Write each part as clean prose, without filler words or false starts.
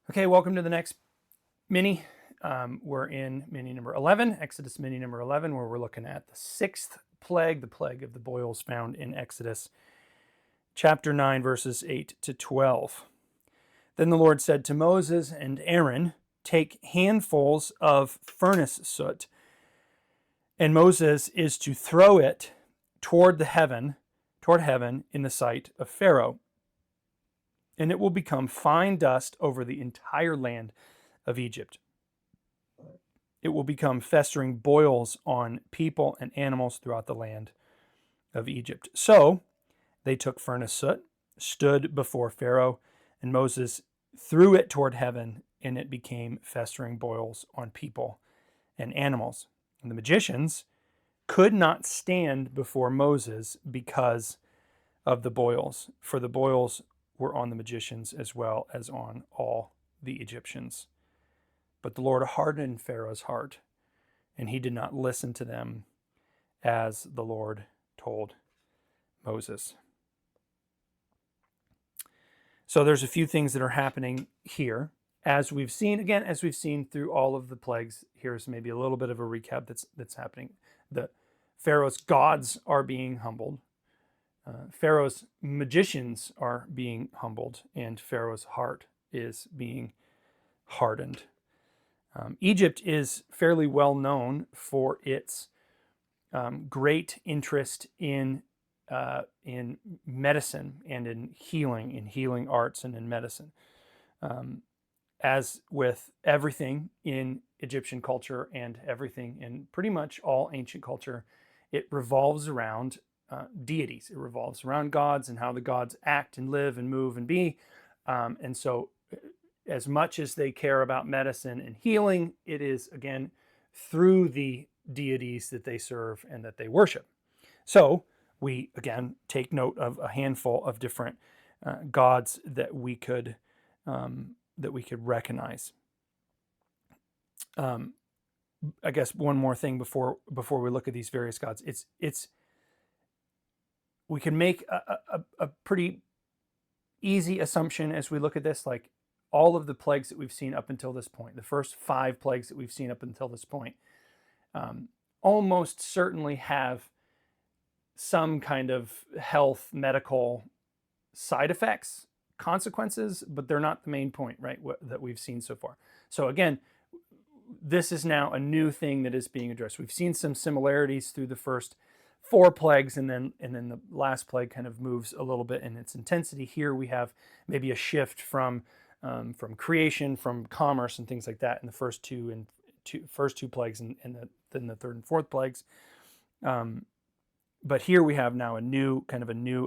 Okay, welcome to the next mini. We're in mini number 11, Exodus mini number 11, where we're looking at the sixth plague, the plague of the boils found in Exodus chapter 9, verses 8 to 12. Then the Lord said to Moses and Aaron, "Take handfuls of furnace soot, and Moses is to throw it toward heaven in the sight of Pharaoh, and it will become fine dust over the entire land of Egypt. It will become festering boils on people and animals throughout the land of Egypt." So they took furnace soot, stood before Pharaoh, and Moses threw it toward heaven, and it became festering boils on people and animals. And the magicians could not stand before Moses because of the boils, for the boils were on the magicians as well as on all the Egyptians. But the Lord hardened Pharaoh's heart, and he did not listen to them as the Lord told Moses. So there's a few things that are happening here. As we've seen through all of the plagues, here's maybe a little bit of a recap that's happening. The Pharaoh's gods are being humbled. Pharaoh's magicians are being humbled, and Pharaoh's heart is being hardened. Egypt is fairly well known for its great interest in medicine and in healing arts and in medicine. As with everything in Egyptian culture and everything in pretty much all ancient culture, it revolves around deities. It revolves around gods and how the gods act and live and move and be. And so as much as they care about medicine and healing, it is, again, through the deities that they serve and that they worship. So we, again, take note of a handful of different gods that we could recognize. I guess one more thing before we look at these various gods. It's we can make a pretty easy assumption as we look at this, like all of the plagues that we've seen up until this point, the first 5 plagues that we've seen up until this point, almost certainly have some kind of health, medical side effects, consequences, but they're not the main point, right, that we've seen so far. So again, this is now a new thing that is being addressed. We've seen some similarities through the first 4 plagues, and then the last plague kind of moves a little bit in its intensity. Here we have maybe a shift from creation, from commerce, and things like that in the first two plagues, and then the third and fourth plagues. But here we have now a new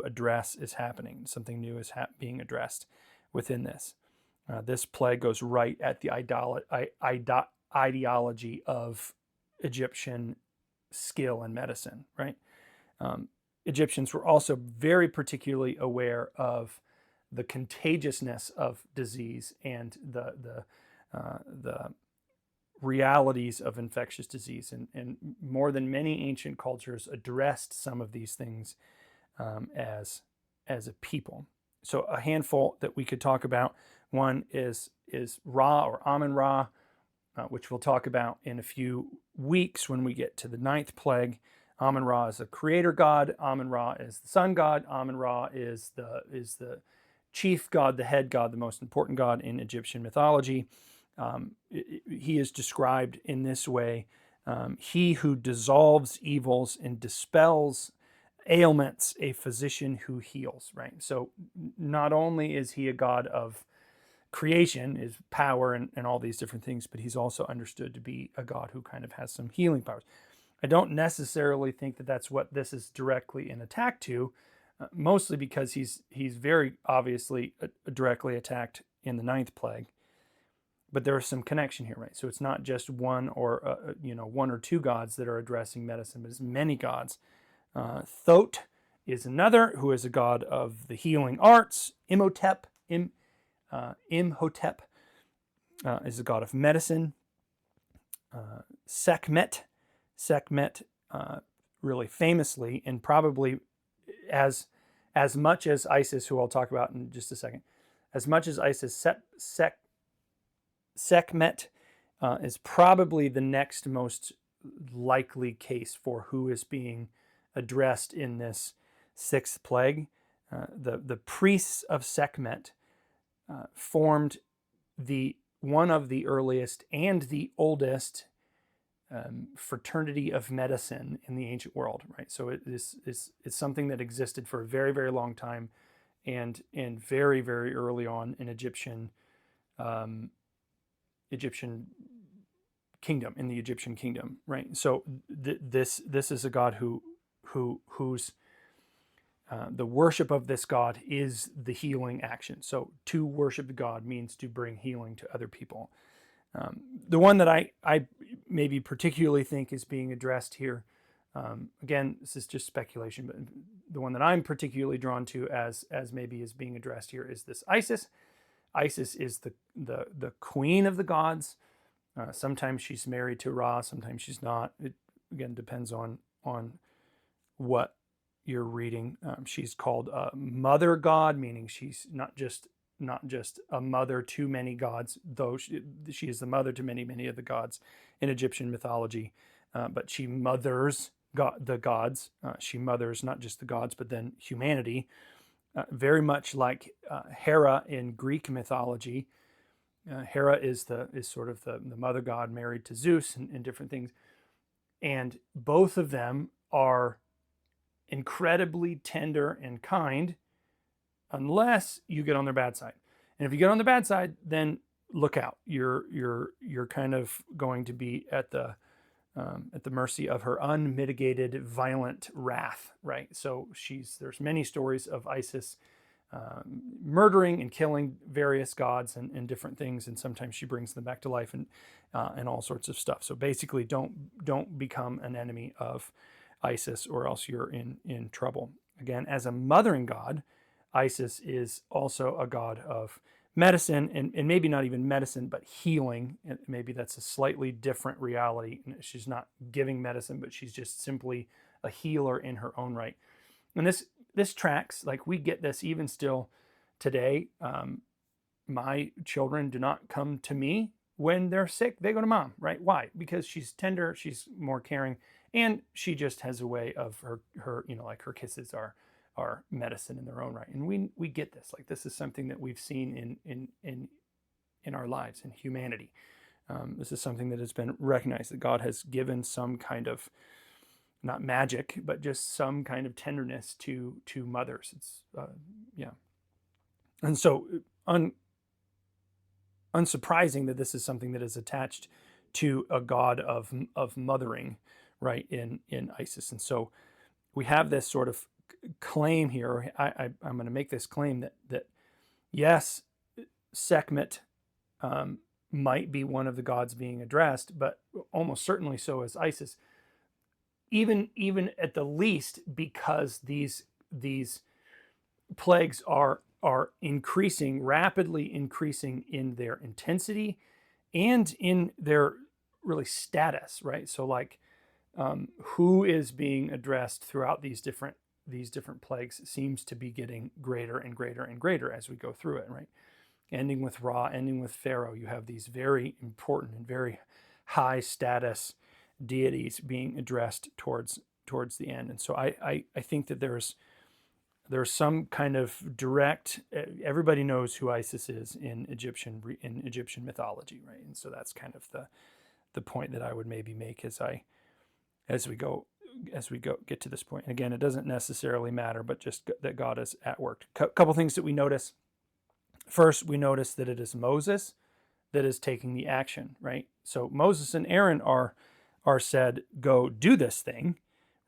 address is happening. Something new is being addressed within this. This plague goes right at the ideology of Egyptian skill and medicine, right? Egyptians were also very particularly aware of the contagiousness of disease and the realities of infectious disease, and more than many ancient cultures addressed some of these things as a people. So a handful that we could talk about. One is Ra, or Amun-Ra, which we'll talk about in a few weeks when we get to the 9th plague. Amun-Ra is a creator god. Amun-Ra is the sun god. Amun-Ra is the chief god, the head god, the most important god in Egyptian mythology. He is described in this way: he who dissolves evils and dispels ailments, a physician who heals, right? So not only is he a god of creation, is power and all these different things, but he's also understood to be a god who kind of has some healing powers. I don't necessarily think that that's what this is directly an attack to, mostly because he's very obviously directly attacked in the 9th plague. But there is some connection here, right? So it's not just one or 1 or 2 gods that are addressing medicine, but it's many gods. Thoth is another, who is a god of the healing arts. Imhotep is a god of medicine. Sekhmet, really famously, and probably as much as Isis, who I'll talk about in just a second, as much as Isis, Sekhmet is probably the next most likely case for who is being addressed in this sixth plague. The priests of Sekhmet formed one of the earliest and the oldest fraternity of medicine in the ancient world, right? So it's something that existed for a very, very long time, and very, very early on in Egyptian kingdom, in the Egyptian kingdom, right? So this is a god whose the worship of this god is the healing action. So to worship the god means to bring healing to other people. The one that I maybe particularly think is being addressed here, again, this is just speculation, but the one that I'm particularly drawn to as maybe is being addressed here is this Isis. Isis is the queen of the gods. Sometimes she's married to Ra, sometimes she's not. It again depends on what you're reading. She's called a mother god, meaning she's not just a mother to many gods, though she is the mother to many of the gods in Egyptian mythology. But she mothers the gods. She mothers not just the gods, but then humanity. Very much like Hera in Greek mythology. Hera is sort of the mother god married to Zeus and different things. And both of them are incredibly tender and kind, unless you get on their bad side. And if you get on the bad side, then look out. You're kind of going to be at the mercy of her unmitigated violent wrath, right? So there's many stories of Isis murdering and killing various gods and different things, and sometimes she brings them back to life and all sorts of stuff. So basically, don't become an enemy of Isis, or else you're in trouble. Again, as a mothering god, Isis is also a god of medicine, and maybe not even medicine, but healing. And maybe that's a slightly different reality. She's not giving medicine, but she's just simply a healer in her own right. And this tracks, like we get this even still today. My children do not come to me when they're sick. They go to mom, right? Why? Because she's tender, she's more caring, and she just has a way of her like her kisses are medicine in their own right. And we get this. Like, this is something that we've seen in our lives, in humanity. This is something that has been recognized, that God has given some kind of, not magic, but just some kind of tenderness to mothers. It's and so unsurprising that this is something that is attached to a god of mothering, right, in Isis. And so we have this sort of claim here. I'm going to make this claim that yes, Sekhmet might be one of the gods being addressed, but almost certainly so is Isis. Even at the least, because these plagues are rapidly increasing in their intensity and in their really status, right? So like, who is being addressed throughout these different plagues seems to be getting greater and greater and greater as we go through it, right? Ending with Ra, ending with Pharaoh, you have these very important and very high status deities being addressed towards the end. And so I think that there's some kind of direct, everybody knows who Isis is in Egyptian mythology, right? And so that's kind of the point that I would maybe make as we get to this point. And again, it doesn't necessarily matter, but just that God is at work. Couple things that we notice. First, we notice that it is Moses that is taking the action, right? So Moses and Aaron are said, go do this thing,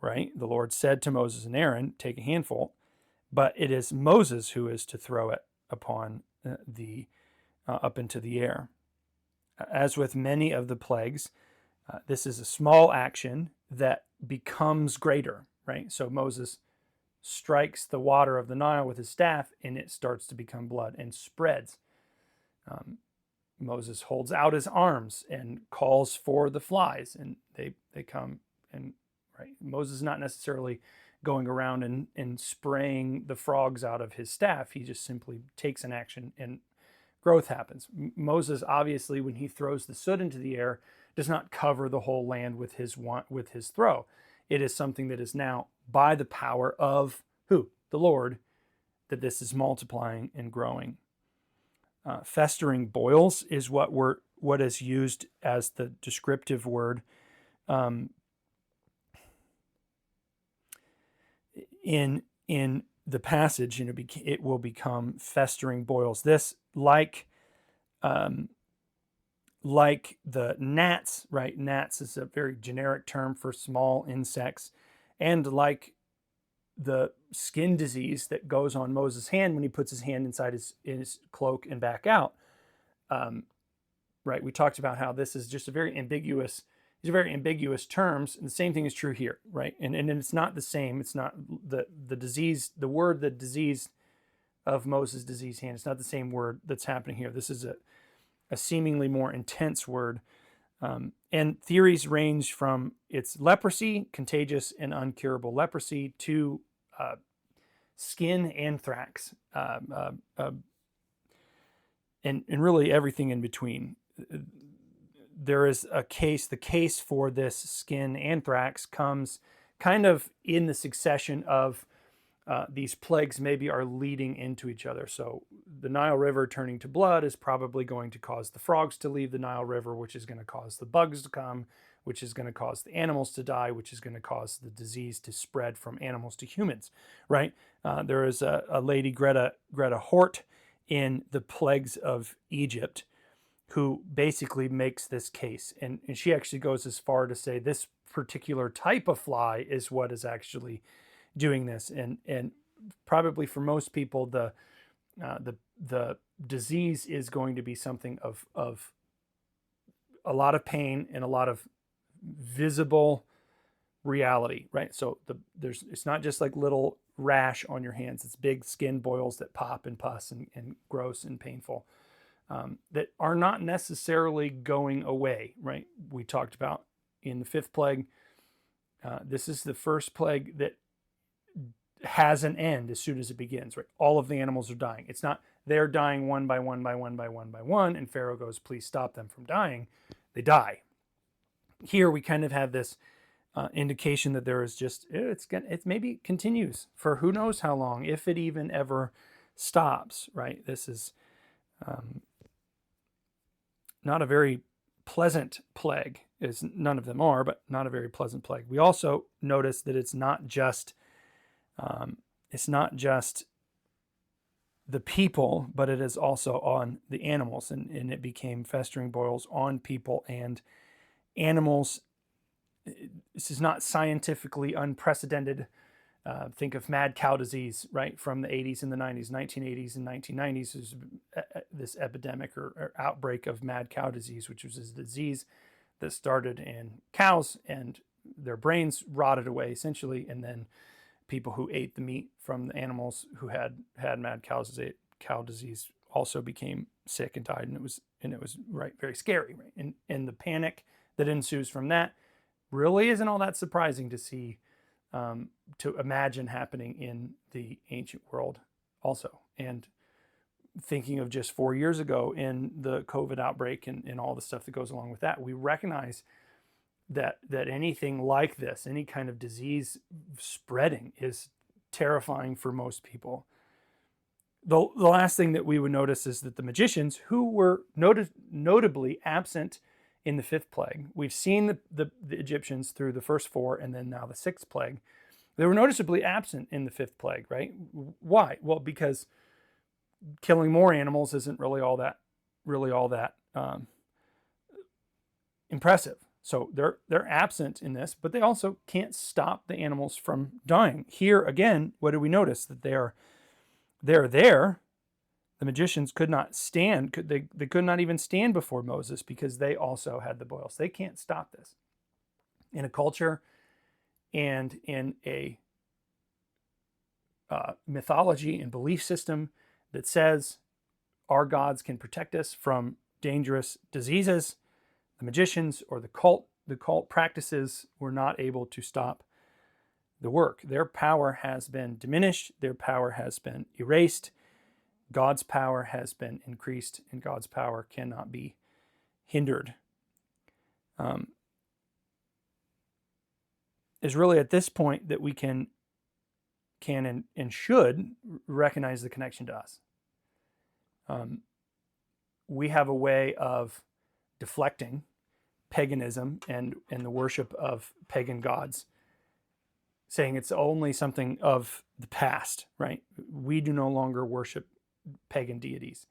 right? The Lord said to Moses and Aaron, take a handful, but it is Moses who is to throw it upon up into the air. As with many of the plagues, this is a small action that becomes greater, right? So Moses strikes the water of the Nile with his staff, and it starts to become blood and spreads. Moses holds out his arms and calls for the flies, and they come. And right, Moses is not necessarily going around and spraying the frogs out of his staff. He just simply takes an action and growth happens. Moses, obviously, when he throws the soot into the air, does not cover the whole land with his throw. It is something that is now by the power of who? The Lord, that this is multiplying and growing. Festering boils is what is used as the descriptive word in the passage, and it will become festering boils. This, like the gnats, right? Gnats is a very generic term for small insects, and like the skin disease that goes on Moses' hand when he puts his hand inside his cloak and back out. Right, we talked about how this is just a very ambiguous. These are very ambiguous terms, and the same thing is true here, right? And it's not the same. It's not the disease, the word, the disease of Moses' diseased hand. It's not the same word that's happening here. This is a seemingly more intense word. And theories range from its leprosy, contagious and uncurable leprosy, to skin anthrax, and really everything in between. There is a case, the case for this skin anthrax comes kind of in the succession of these plagues maybe are leading into each other. So the Nile River turning to blood is probably going to cause the frogs to leave the Nile River, which is going to cause the bugs to come, which is going to cause the animals to die, which is going to cause the disease to spread from animals to humans, right? There is a lady, Greta Hort, in The Plagues of Egypt, who basically makes this case. And she actually goes as far to say this particular type of fly is what is actually doing this. And probably for most people, the disease is going to be something of a lot of pain and a lot of visible reality, right? So it's not just like little rash on your hands. It's big skin boils that pop and pus and gross and painful. That are not necessarily going away, right? We talked about in the fifth plague. This is the first plague that has an end as soon as it begins, right? All of the animals are dying. It's not they're dying one by one by one by one by one, and Pharaoh goes, please stop them from dying. They die. Here we kind of have this indication that there is just, it maybe continues for who knows how long, if it even ever stops, right? This is not a very pleasant plague, as none of them are, but not a very pleasant plague. We also notice that it's not just the people, but it is also on the animals, and it became festering boils on people and animals. This is not scientifically unprecedented. Think of mad cow disease, right, from the 80s and the 90s, 1980s and 1990s. There's this epidemic or outbreak of mad cow disease, which was a disease that started in cows and their brains rotted away essentially, and then people who ate the meat from the animals who had mad cow disease also became sick and died, and it was right, very scary, right? And the panic that ensues from that really isn't all that surprising to see, to imagine happening in the ancient world also. And thinking of just 4 years ago in the COVID outbreak and all the stuff that goes along with that, we recognize that anything like this, any kind of disease spreading, is terrifying for most people. The last thing that we would notice is that the magicians, who were notably absent in the fifth plague, we've seen the Egyptians through the first four and then now the sixth plague, they were noticeably absent in the fifth plague, right? Why? Well, because killing more animals isn't really all that impressive. So they're absent in this, but they also can't stop the animals from dying. Here again, what do we notice? That they're there. The magicians could not stand. They could not even stand before Moses because they also had the boils. They can't stop this. In a culture and in a mythology and belief system that says our gods can protect us from dangerous diseases, the magicians or the cult practices were not able to stop the work. Their power has been diminished. Their power has been erased. God's power has been increased, and God's power cannot be hindered. Is really at this point that we can and should recognize the connection to us. We have a way of deflecting paganism and the worship of pagan gods, saying it's only something of the past, right? We do no longer worship pagan deities.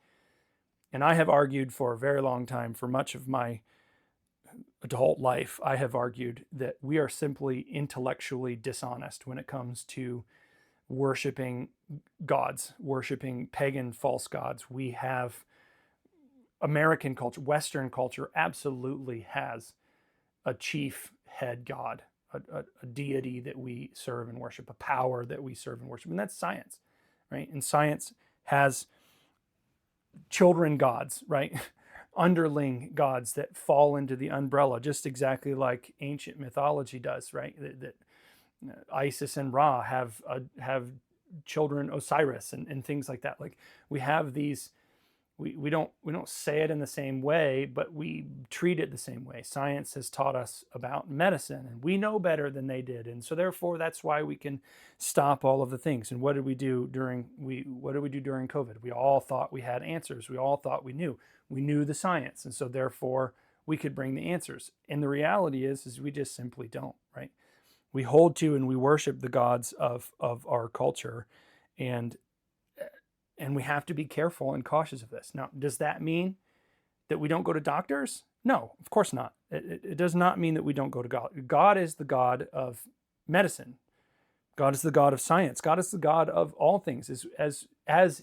And I have argued for a very long time, for much of my adult life, I have argued that we are simply intellectually dishonest when it comes to worshiping gods, worshiping pagan false gods. We have American culture, Western culture absolutely has a chief head god, a deity that we serve and worship, a power that we serve and worship, and that's science, right? And science has children gods, right? Underling gods that fall into the umbrella, just exactly like ancient mythology does, right? That Isis and Ra have children, Osiris, and things like that. Like we have these. We don't say it in the same way, but we treat it the same way. Science has taught us about medicine, and we know better than they did, and so therefore that's why we can stop all of the things. And what did we do during COVID? We all thought we had answers. We all thought we knew. We knew the science, and so therefore we could bring the answers. And the reality is we just simply don't, right? We hold to and we worship the gods of our culture, and we have to be careful and cautious of this. Now, does that mean that we don't go to doctors? No, of course not. It does not mean that we don't go to God. God is the God of medicine. God is the God of science. God is the God of all things, as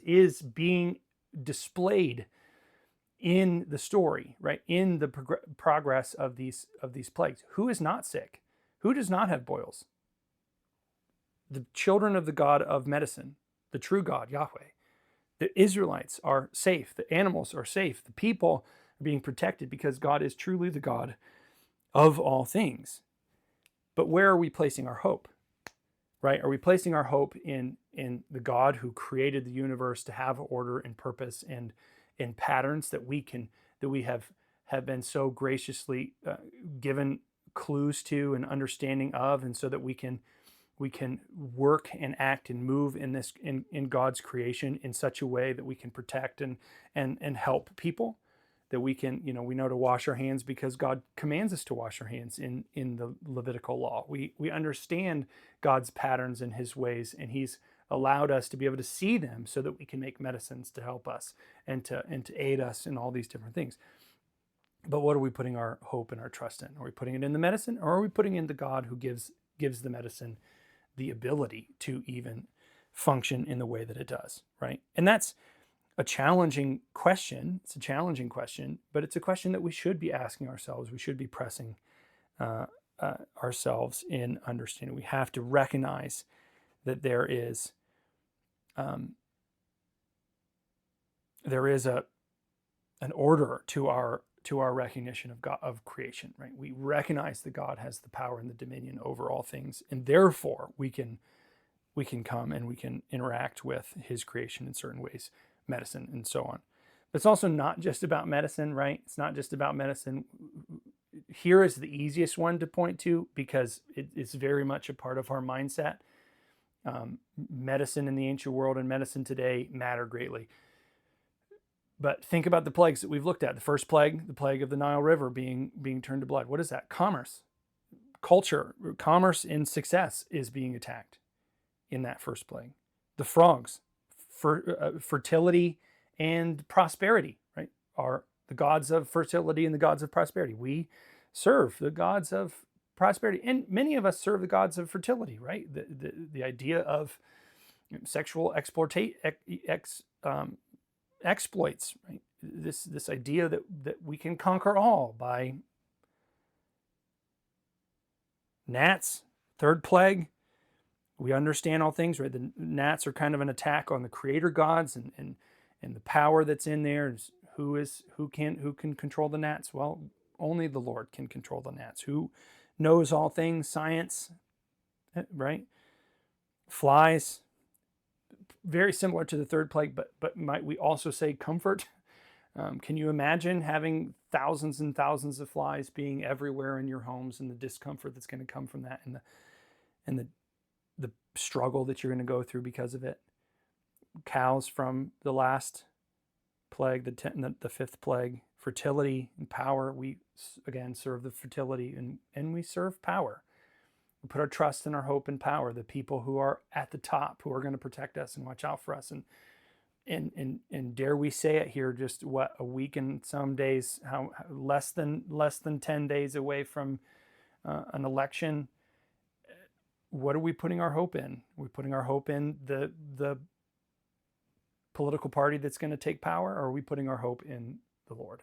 is being displayed in the story, right? In the progress of these plagues. Who is not sick? Who does not have boils? The children of the God of medicine, the true God, Yahweh. The Israelites are safe. The animals are safe. The people are being protected because God is truly the God of all things. But where are we placing our hope? Right? Are we placing our hope in the God who created the universe to have order and purpose and in patterns that we have been so graciously given clues to and understanding of, and so that we can work and act and move in God's creation in such a way that we can protect and help people, that we can, we know to wash our hands because God commands us to wash our hands in the Levitical law. We understand God's patterns and his ways, and he's allowed us to be able to see them so that we can make medicines to help us and to aid us in all these different things. But what are we putting our hope and our trust in? Are we putting it in the medicine, or are we putting in the God who gives the medicine the ability to even function in the way that it does, right? And that's a challenging question. It's a challenging question, but it's a question that we should be asking ourselves. We should be pressing ourselves in understanding. We have to recognize that there is an order to our recognition of God, of creation, right? We recognize that God has the power and the dominion over all things, and therefore we can come and we can interact with his creation in certain ways, medicine and so on. But it's also not just about medicine, right? It's not just about medicine. Here is the easiest one to point to because it's very much a part of our mindset. Medicine in the ancient world and medicine today matter greatly. But think about the plagues that we've looked at. The first plague, the plague of the Nile River being turned to blood. What is that? Commerce. Culture, commerce and success is being attacked in that first plague. The frogs, fertility and prosperity, right, are the gods of fertility and the gods of prosperity. We serve the gods of prosperity, and many of us serve the gods of fertility, right? The idea of sexual exploits, right? This idea that we can conquer all by gnats. Third plague, we understand all things, right? The gnats are kind of an attack on the creator gods and the power that's in there. Who can control the gnats? Well, only the Lord can control the gnats. Who knows all things? Science, right? Flies, very similar to the third plague, but might we also say comfort? Can you imagine having thousands and thousands of flies being everywhere in your homes, and the discomfort that's going to come from that, and the struggle that you're going to go through because of it? Cows from the last plague, the fifth plague, fertility and power. We again serve the fertility, and we serve power. We put our trust and our hope in power, the people who are at the top, who are going to protect us and watch out for us. And dare we say it here, just what, a week and some days, how less than 10 days away from an election. What are we putting our hope in? We're putting our hope in the political party that's going to take power, or are we putting our hope in the Lord?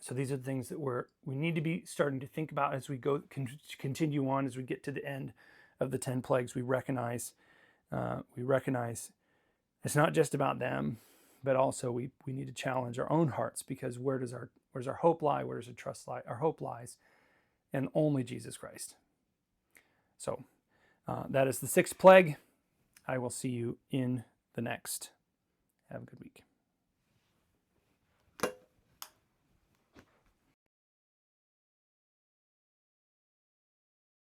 So these are the things that we need to be starting to think about as we continue on, as we get to the end of the 10 plagues. We recognize it's not just about them, but also we need to challenge our own hearts, because where does our hope lie? Where does our trust lie? Our hope lies in only Jesus Christ. So that is the sixth plague. I will see you in the next. Have a good week.